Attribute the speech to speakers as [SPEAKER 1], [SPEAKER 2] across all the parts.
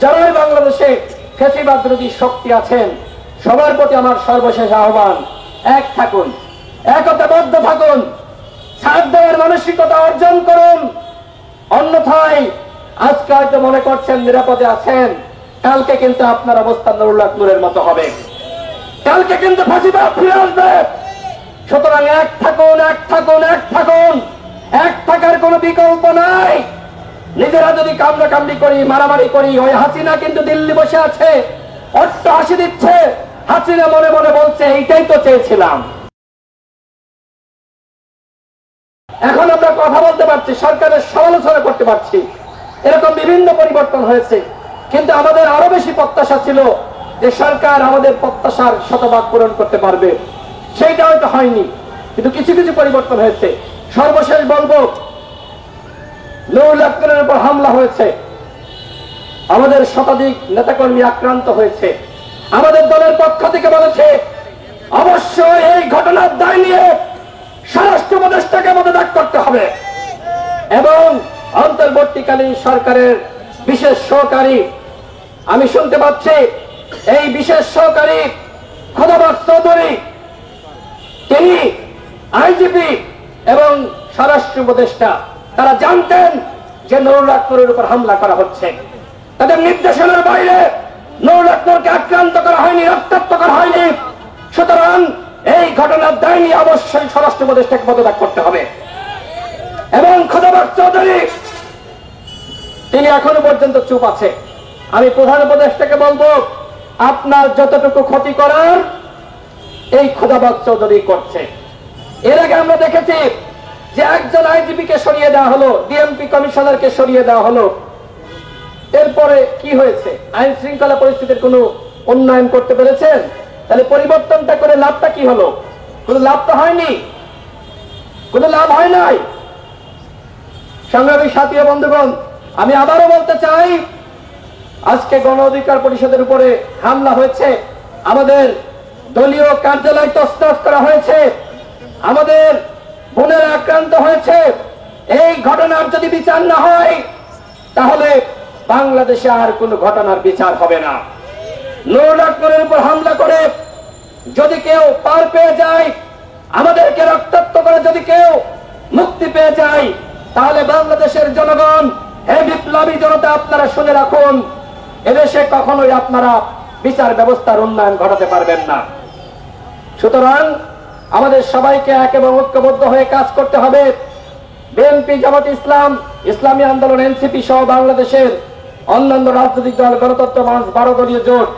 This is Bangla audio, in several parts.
[SPEAKER 1] যারাই বাংলাদেশে ফ্যাসিবাদ বিরোধী শক্তি আছেন সবার প্রতি আমার সর্বশেষ আহ্বান, এক থাকুন, একতাবদ্ধ থাকুন, ছাড় দেওয়ার মানসিকতা অর্জন করুন। অন্যথায় আজকে হয়তো মনে করছেন নিরাপদে আছেন, কালকে কিন্তু আপনার অবস্থা নুরুল্লাহ নূরের মতো হবে, কালকে কিন্তু ফাঁসিবাদ ফিরে আসবে। সুতরাং এক থাকুন, এক থাকুন, এক থাকুন, এক থাকার কোনো বিকল্প নাই। নিজেরা যদি কামড়াকামড়ি করি, মারামারি করি, ওই হাসিনা কিন্তু দিল্লি বসে আছে, অট্ট হাসি দিচ্ছে। হাসিনা মনে মনে বলছে এইটাই তো চেয়েছিলাম। এখন আমরা কথা বলতে পারছি, সরকারের সমালোচনা করতে পারছি, এরকম বিভিন্ন পরিবর্তন হয়েছে। কিন্তু আমাদের আরো বেশি প্রত্যাশা ছিল যে সরকার আমাদের প্রত্যাশার শতভাগ পূরণ করতে পারবে, সেইটা হয়তো হয়নি, কিন্তু কিছু কিছু পরিবর্তন হয়েছে। সর্বশেষ বলবো, নুরুল্লাহ নূরের উপর হামলা হয়েছে, আমাদের শতাধিক নেতাকর্মী আক্রান্ত হয়েছে। আমাদের দলের পক্ষ থেকে বলেছে অবশ্যই এই ঘটনার দায় নিয়ে স্বরাষ্ট্র উপদেষ্টাকে পদত্যাগ করতে হবে এবং অন্তর্বর্তীকালীন সরকারের বিশেষ সহকারী, আমি শুনতে পাচ্ছি এই বিশেষ সহকারী খোদাবক্ত চৌধুরী, তিনি আইজিপি এবং স্বরাষ্ট্র উপদেষ্টা, তারা জানতেন যে নুরুল্লাহ নূরের উপর হামলা করা হচ্ছে। তাদের নির্দেশনার বাইরে নুরুল্লাহ নূরকে আক্রান্ত করা হয়নি, রক্তাক্ত করা হয়নি। সুতরাং এই ঘটনার দায় নিয়ে অবশ্যই স্বরাষ্ট্র উপদেষ্টাকে পদত্যাগ করতে হবে। এবং খোদাবক্ত চৌধুরী তিনি এখনো পর্যন্ত চুপ আছে। আমি প্রধান উপদেষ্টাকে বলবো, আপনার যতটুকু ক্ষতি করার এই খোদাবক্ত চৌধুরী করছে। এর আগে আমরা দেখেছি যে একজন আইজিপিকে সরিয়ে দেওয়া হলো, ডিএমপি কমিশনারকে সরিয়ে দেওয়া হলো। এরপরে কি হয়েছে? আইন শৃঙ্খলা পরিস্থিতির কোনো উন্নয়ন করতে পেরেছেন? তাহলে পরিবর্তনটা করে লাভটা কি হলো? কোনো লাভ তো হয়নি, কোনো লাভ হয় নাই। সংগ্রামী সাথী ও বন্ধুগণ, আমি আবারও বলতে চাই, আজকে গণ অধিকার পরিষদের উপরে হামলা হয়েছে, আমাদের দলীয় কার্যালয় তছনছ করা হয়েছে, আমাদের বোনেরা আক্রান্ত হয়েছে। এই ঘটনার যদি বিচার না হয় তাহলে বাংলাদেশে আর কোন ঘটনার বিচার হবে না। নুরুল্লাহ নূরের উপর হামলা করে যদি কেউ পার পেয়ে যায়, আমাদেরকে রক্তাক্ত করে যদি কেউ মুক্তি পেয়ে যায়, তাহলে বাংলাদেশের জনগণ, হে বিপ্লবী জনতা, আপনারা শুনে রাখুন, এদেশে কখনোই আপনারা বিচার ব্যবস্থার উন্নয়ন ঘটাতে পারবেন না। সুতরাং আমাদের সবাইকে এক এবং ঐক্যবদ্ধ হয়ে কাজ করতে হবে। বিএনপি, জামাত ইসলাম, ইসলামী আন্দোলন, এনসিপি সহ বাংলাদেশের অন্যান্য রাজনৈতিক দল, গণতন্ত্র মঞ্চ, 12 দলীয় জোট,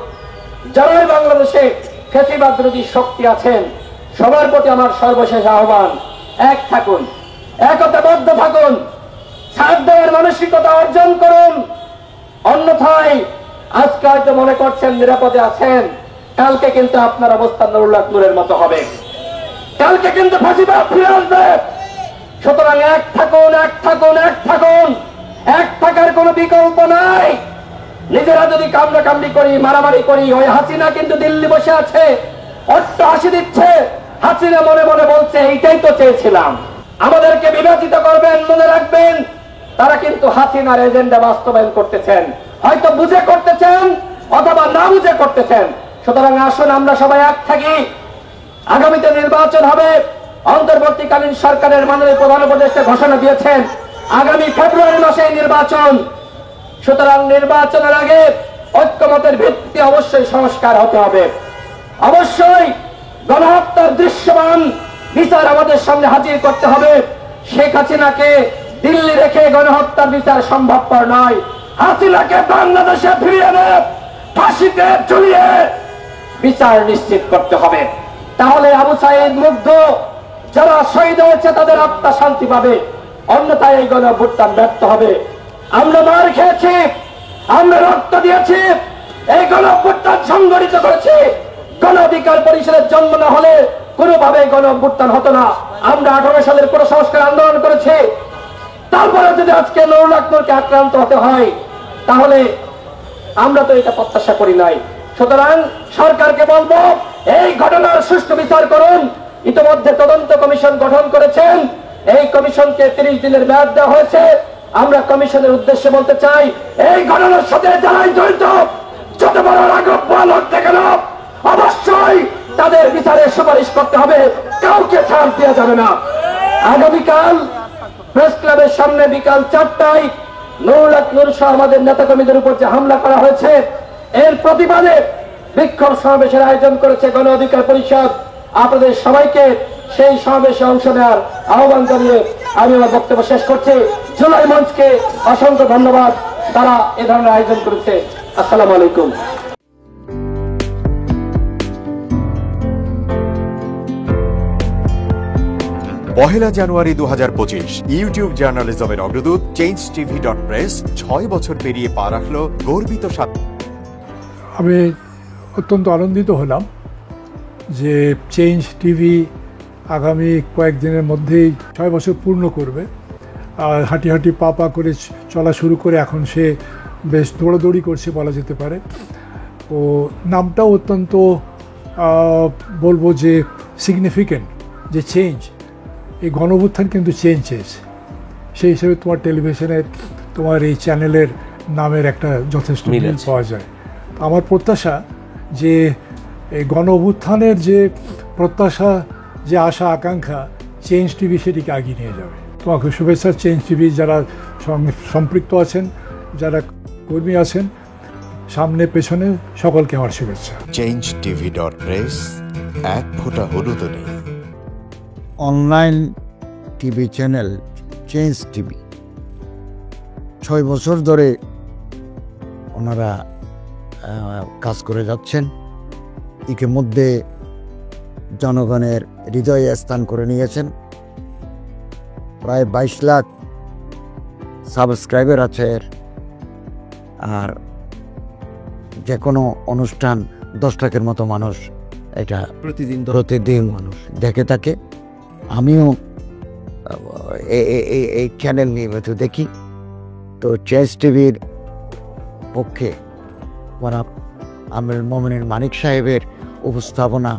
[SPEAKER 1] যারাই বাংলাদেশে ফ্যাসিবাদ বিরোধী শক্তি আছেন সবার প্রতি আমার সর্বশেষ আহ্বান, এক থাকুন, একতাবদ্ধ থাকুন, ছাড় দেওয়ার মানসিকতা অর্জন করুন। অন্যথায় আজকে হয়তো মনে করছেন নিরাপদে আছেন, কালকে কিন্তু আপনার অবস্থা নুরুল্লাহ নূরের মতো হবে, কালকে কিন্তু ফাঁসিবাদ ফিরে আসবে। সুতরাং এক থাকুন, এক থাকুন, এক থাকুন, এক থাকার কোনো বিকল্প নাই। নিজেরা যদি কামড়াকামড়ি করি, মারামারি করি, ওই হাসিনা কিন্তু দিল্লি বসে আছে, অট্ট হাসি দিচ্ছে। হাসিনা মনে মনে বলছে এইটাই তো চেয়েছিলাম। আমাদেরকে বিভাজিত করবেন, মনে রাখবেন তারা কিন্তু হাসিনার এজেন্ডা বাস্তবায়ন করতেছেন, হয়তো বুঝে করতেছেন অথবা না বুঝে করতেছেন। সুতরাং আসুন আমরা সবাই এক থাকি। আগামীতে নির্বাচন হবে, অন্তর্বর্তীকালীন সরকারের মাননীয় প্রধান উপদেষ্টা ঘোষণা দিয়েছেন আগামী ফেব্রুয়ারি মাসে নির্বাচন। সুতরাং নির্বাচনের আগে ঐক্যমতের ভিত্তি অবশ্যই সংস্কার হতে হবে। অবশ্যই গণহত্যার দৃশ্যমান বিচার আমাদের সামনে হাজির করতে হবে। শেখ হাসিনাকে দিল্লি রেখে গণহত্যার বিচার সম্ভবপর নয়। হাসিনাকে বাংলাদেশে ফিরিয়ে এনে ফাঁসিতে ঝুলিয়ে বিচার নিশ্চিত করতে হবে। তাহলে আবু সাঈদ, মুগ্ধ যারা শহীদ হয়েছে তাদের আত্মা শান্তি পাবে, অন্যথায় এই গণঅভ্যুত্থান ব্যর্থ হবে। আমরা মার খেয়েছি, আমরা রক্ত দিয়েছি, এই গণঅভ্যুত্থান সংগঠিত করেছি। গণ অধিকার পরিষদের জন্ম না হলে কোনোভাবে গণঅভ্যুত্থান হতো না। আমরা 18 সালের পুরো সংস্কার আন্দোলন করেছি। তারপরে যদি আজকে নুরুল্লাহ নূরকে আক্রান্ত হতে হয় তাহলে আমরা তো এটা প্রত্যাশা করি নাই। সুতরাং সরকারকে বলবো এই ঘটনার সুষ্ঠু বিচার করুন। ইতিমধ্যে তদন্ত কমিশন গঠন করেছেন, এই কমিশনকে 30 দিনের মেয়াদ দেওয়া হয়েছে। আমরা কমিশনের উদ্দেশ্যে বলতে চাই, এই ঘটনার সাথে যারাই জড়িত, যত বড় রাঘব বোয়াল হোক না কেন, অবশ্যই তাদের বিচারের সুপারিশ করতে হবে, কাউকে ছাড় দেওয়া যাবে না। আগামীকাল প্রেস ক্লাবের সামনে বিকাল 4টায় নুরুল হক নূর সহ আমাদের নেতাকর্মীদের উপর যে হামলা করা হয়েছে, এর প্রতিবাদে বিক্ষোভ সমাবেশের আয়োজন করেছে গণ অধিকার পরিষদ। আপনাদের সবাইকে সেই সমাবেশে অংশ নেওয়ার আহ্বান জানিয়ে আমি আমার বক্তব্য শেষ করছি। জুলাই মঞ্চকে অসংখ্য ধন্যবাদ, তারা এ ধরনের আয়োজন করেছে। আসসালামু আলাইকুম।
[SPEAKER 2] পহেলা জানুয়ারি 2025 ইউটিউব জার্নালিজমের অগ্রদূত changetv.press 6 বছর পেরিয়ে পা রাখল গর্বিত সাথে।
[SPEAKER 3] আমি অত্যন্ত আনন্দিত হলাম যে চেঞ্জ টিভি আগামী কয়েকদিনের মধ্যেই 6 বছর পূর্ণ করবে। আর হাঁটি হাঁটি পা পা করে চলা শুরু করে এখন সে বেশ দৌড়াদৌড়ি করছে বলা যেতে পারে। ও নামটাও অত্যন্ত বলবো যে সিগনিফিক্যান্ট, যে চেঞ্জ, এই গণঅভ্যুত্থান কিন্তু চেঞ্জ চেয়েছে। সেই হিসেবে তোমার টেলিভিশনের, তোমার এই চ্যানেলের নামের একটা যথেষ্ট মিল পাওয়া যায়। আমার প্রত্যাশা যে এই গণঅভ্যুত্থানের যে প্রত্যাশা, যে আশা আকাঙ্ক্ষা, চেঞ্জ টিভি সেটিকে এগিয়ে নিয়ে যাবে। তোমাকে শুভেচ্ছা। চেঞ্জ টিভি যারা সম্পৃক্ত আছেন, যারা কর্মী আছেন, সামনে পেছনে সকলকে আমার শুভেচ্ছা।
[SPEAKER 2] changetv.press এক ফোঁটা হলুদও নেই।
[SPEAKER 4] Online TV channel change TV 6 বছর ধরে ওনারা কাজ করে যাচ্ছেন। ইতিমধ্যে জনগণের হৃদয়ে স্থান করে নিয়েছেন। প্রায় 22 লাখ সাবস্ক্রাইবার আছে। আর যে কোনো অনুষ্ঠান 10 লাখের মতো মানুষ এটা প্রতিদিন মানুষ দেখে থাকে। আমিও এই চ্যানেল নিয়মিত দেখি। তো চেঞ্জ টিভির পক্ষে আমিরুল মোমিনিন মানিক সাহেবের উপস্থাপনা,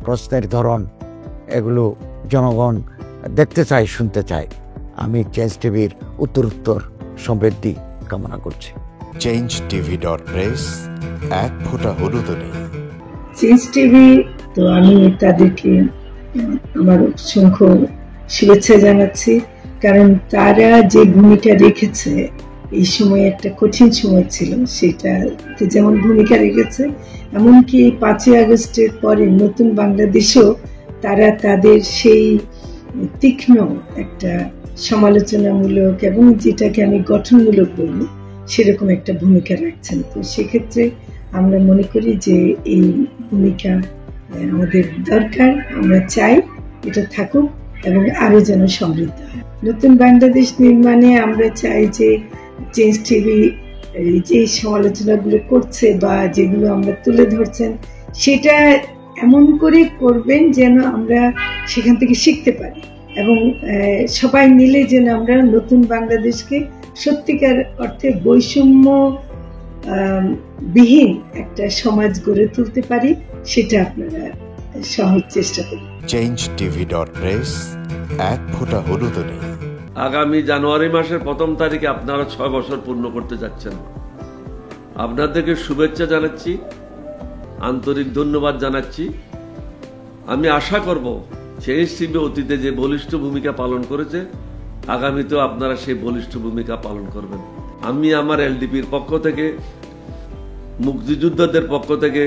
[SPEAKER 4] প্রশ্নের ধরন, এগুলো জনগণ দেখতে চায়, শুনতে চায়। আমি চেঞ্জ টিভির উত্তরোত্তর সমৃদ্ধি কামনা করছি।
[SPEAKER 2] changetv.press এক ফোঁটা হলুদও নেই।
[SPEAKER 5] চেঞ্জ টিভি, তো আমি তাদেরকে আমার অসংখ্য শুভেচ্ছা জানাচ্ছি, কারণ তারা যে ভূমিকা রেখেছে, এই সময় একটা কঠিন সময় ছিল, সেটাতে যেমন ভূমিকা রেখেছে, এমনকি 5ই আগস্টের পরে নতুন বাংলাদেশেও তারা তাদের সেই তীক্ষ্ণ একটা সমালোচনামূলক এবং যেটাকে আমি গঠনমূলক বলবো সেরকম একটা ভূমিকা রাখছেন। তো সেক্ষেত্রে আমরা মনে করি যে এই ভূমিকা আমাদের দরকার, আমরা চাই এটা থাকুক এবং আরো যেন সমৃদ্ধ হয়। নতুন বাংলাদেশ নির্মাণে আমরা চাই যে চেঞ্জ টিভি যে সমালোচনাগুলো করছে বা যেগুলো আমরা তুলে ধরছেন, সেটা এমন করে করবেন যেন আমরা সেখান থেকে শিখতে পারি এবং সবাই মিলে যেন আমরা নতুন বাংলাদেশকে সত্যিকার অর্থে বৈষম্য বিহীন একটা সমাজ গড়ে তুলতে পারি, সেটা আপনারা সহজ চেষ্টা করুন।
[SPEAKER 2] changetv.press এক ফোঁটা হলুদও নেই।
[SPEAKER 6] আগামী জানুয়ারি মাসের 1ম তারিখে আপনারা 6 বছর পূর্ণ করতে যাচ্ছেন। আপনাদেরকে শুভেচ্ছা জানাচ্ছি, আন্তরিক ধন্যবাদ জানাচ্ছি। আমি আশা করব চেঞ্জ টিভি অতীতে যে বলিষ্ঠ ভূমিকা পালন করেছে, আগামীতেও আপনারা সেই বলিষ্ঠ ভূমিকা পালন করবেন। আমি আমার এলডিপির পক্ষ থেকে, মুক্তিযোদ্ধাদের পক্ষ থেকে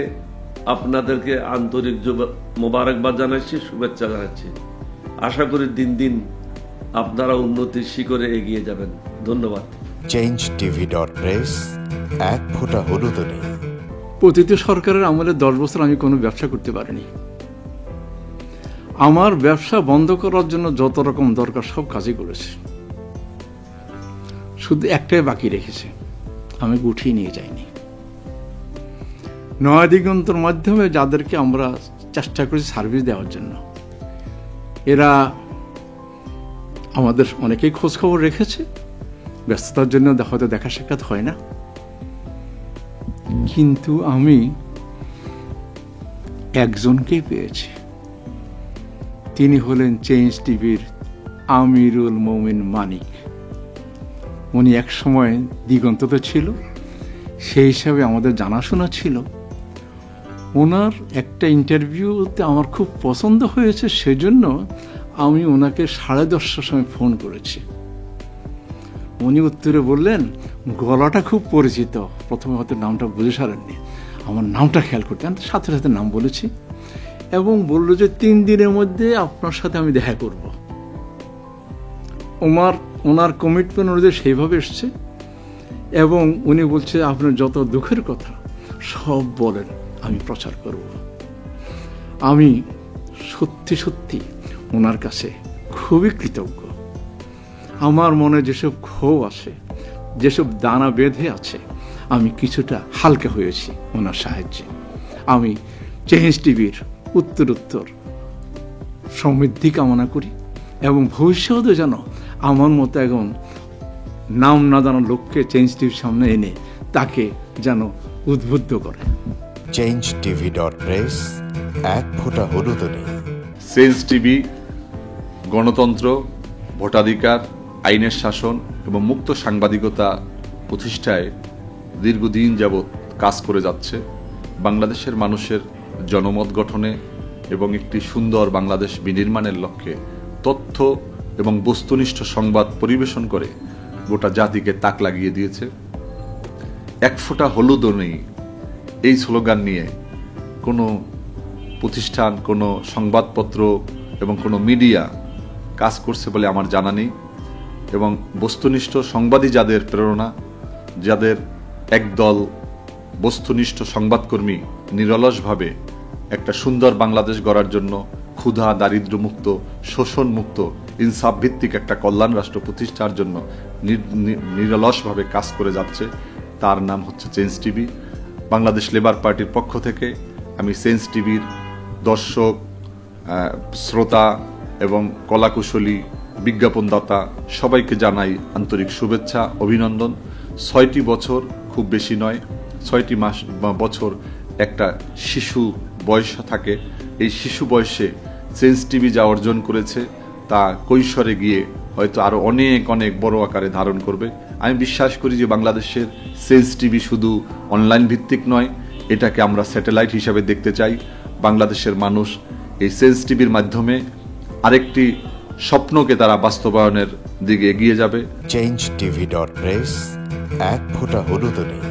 [SPEAKER 6] আপনাদেরকে আন্তরিক মোবারকবাদ জানাচ্ছি, শুভেচ্ছা জানাচ্ছি। আশা করি দিন দিন আপনারা উন্নতির শিখরে এগিয়ে যাবেন। ধন্যবাদ।
[SPEAKER 2] changetv.press এক ফোঁটা হলুদও নেই।
[SPEAKER 7] অতীত সরকারের আমলে 10 বছর আমি কোনো ব্যবসা করতে পারিনি। আমার ব্যবসা বন্ধ করার জন্য যত রকম দরকার সব কাজই করেছে, শুধু একটাই বাকি রেখেছে, আমি গুটিয়ে নিয়ে যাইনি। নয়া দিগন্তর মাধ্যমে যাদেরকে আমরা চেষ্টা করেছি সার্ভিস দেওয়ার জন্য, এরা আমাদের অনেকেই খোঁজ খবর রেখেছে। ব্যস্ততার জন্য হয়তো দেখা সাক্ষাৎ হয় না, কিন্তু আমি একজনকেই পেয়েছি। তিনি হলেন চেঞ্জ টিভির আমিরুল মোমিন মানিক। উনি এক সময় দিগন্ততে ছিল, সেই হিসাবে আমাদের জানাশোনা ছিল। ওনার একটা ইন্টারভিউতে আমার খুব পছন্দ হয়েছে, সেজন্য আমি ওনাকে 10:30টার সময় ফোন করেছি। উনি উত্তরে বললেন, গলাটা খুব পরিচিত, প্রথমে হয়তো নামটা বুঝে সারেননি, আমার নামটা খেয়াল করতে। আমি সাথে সাথে নাম বলেছি এবং বলল যে 3 দিনের মধ্যে আপনার সাথে আমি দেখা করব। ওনার কমিটমেন্ট অনুযায়ী সেইভাবে এসছে এবং উনি বলছে আপনার যত দুঃখের কথা সব বলেন, আমি প্রচার করব। আমি সত্যি সত্যি ওনার কাছে খুবই কৃতজ্ঞ। আমার মনে যেসব ক্ষোভ আছে, যেসব দানা বেঁধে আছে, আমি কিছুটা হালকা হয়েছি ওনার সাহায্যে। আমি চেঞ্জ টিভির উত্তরোত্তর সমৃদ্ধি কামনা করি এবং ভবিষ্যতে যেন আমার মতো এখন নাম না জানা লোককে চেঞ্জ টিভির সামনে এনে তাকে যেন উদ্বুদ্ধ করে।
[SPEAKER 2] changetv.press এক ফোঁটা হলুদও নেই।
[SPEAKER 8] চেঞ্জ টিভি গণতন্ত্র, ভোটাধিকার, আইনের শাসন এবং মুক্ত সাংবাদিকতা প্রতিষ্ঠায় দীর্ঘদিন যাবৎ কাজ করে যাচ্ছে। বাংলাদেশের মানুষের জনমত গঠনে এবং একটি সুন্দর বাংলাদেশ বিনির্মাণের লক্ষ্যে তথ্য এবং বস্তুনিষ্ঠ সংবাদ পরিবেশন করে গোটা জাতিকে তাক লাগিয়ে দিয়েছে। এক ফোঁটা হলুদও নেই এই স্লোগান নিয়ে কোনো প্রতিষ্ঠান, কোনো সংবাদপত্র এবং কোনো মিডিয়া কাজ করছে বলে আমার জানা নেই। এবং বস্তুনিষ্ঠ সংবাদই যাদের প্রেরণা, যাদের একদল বস্তুনিষ্ঠ সংবাদকর্মী নিরলসভাবে একটা সুন্দর বাংলাদেশ গড়ার জন্য ক্ষুধা, দারিদ্র্যমুক্ত, শোষণমুক্ত, ইনসাফ ভিত্তিক একটা কল্যাণ রাষ্ট্র প্রতিষ্ঠার জন্য নিরলসভাবে কাজ করে যাচ্ছে, তার নাম হচ্ছে চেঞ্জ টিভি। বাংলাদেশ লেবার পার্টির পক্ষ থেকে আমি চেঞ্জ টিভির দর্শক, শ্রোতা এবং কলাকুশলী, বিজ্ঞাপনদাতা সবাইকে জানাই আন্তরিক শুভেচ্ছা, অভিনন্দন। 6টি বছর খুব বেশি নয়, 6টি মাস বা বছর একটা শিশু বয়স থাকে। এই শিশু বয়সে চেঞ্জ টিভি যা অর্জন করেছে তা কৈশোরে গিয়ে হয়তো আরও অনেক অনেক বড় আকারে ধারণ করবে। আমি বিশ্বাস করি যে বাংলাদেশের চেঞ্জ টিভি শুধু অনলাইন ভিত্তিক নয়, এটাকে আমরা স্যাটেলাইট হিসাবে দেখতে চাই। বাংলাদেশের মানুষ এই চেঞ্জ টিভির মাধ্যমে আরেকটি স্বপ্নকে তারা বাস্তবায়নের দিকে এগিয়ে যাবে।
[SPEAKER 2] changetv.press এক ফোঁটা হলুদও নেই।